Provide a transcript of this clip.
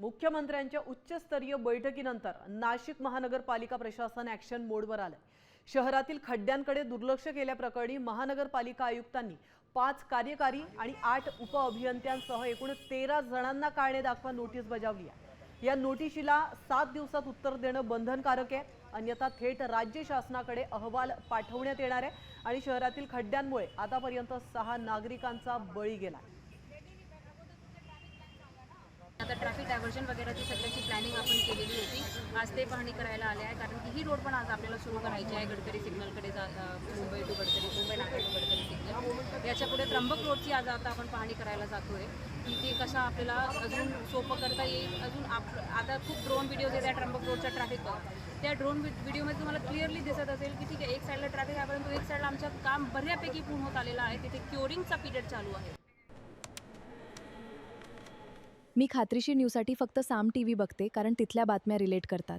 मुख्यमंत्र्यांच्या उच्चस्तरीय बैठकीनंतर नाशिक महानगरपालिका प्रशासन ॲक्शन मोडवर आलं। शहरातील खड्ड्यांकडे दुर्लक्ष केल्याप्रकरणी महानगरपालिका आयुक्तांनी 5 कार्यकारी आणि 8 उपअभियंत्यांसह एकूण 13 जणांना कारणे दाखवा नोटीस बजावली आहे। या नोटिशीला 7 दिवसात उत्तर देणं बंधनकारक आहे, अन्यथा थेट राज्य शासनाकडे अहवाल पाठवण्यात येणार आहे आणि शहरातील खड्ड्यांमुळे आतापर्यंत 6 नागरिकांचा बळी गेला। आता ट्रॅफिक डायव्हर्जन वगैरेची सगळ्याची प्लॅनिंग आपण केलेली होती। आज ते पाहणी करायला आले आहे, कारण की ही रोड पण आज आपल्याला सुरू करायची आहे। गडकरी सिग्नलकडे मुंबई टू गडकरी, मुंबई नाका टू गडकरी सिग्नल, याच्यापुढे त्र्यंबक रोडची आज आता आपण पाहणी करायला जातोय की ते कसं आपल्याला अजून सोपं करता येईल। अजून आता खूप ड्रोन व्हिडिओज येतात त्र्यंबक रोडच्या ट्रॅफिक, त्या ड्रोन व्हिडिओमध्ये तुम्हाला क्लिअरली दिसत असेल की ठीक आहे, एक साईडला ट्रॅफिक आहे परंतु एक साईडला आमचं काम बऱ्यापैकी पूर्ण होत आलेलं आहे, तिथे क्युरिंगचा पिरियड चालू आहे। मी खात्रीशीर न्यूजसाठी फक्त साम टीव्ही बघते, कारण तिथल्या बातम्या रिलेट करतात।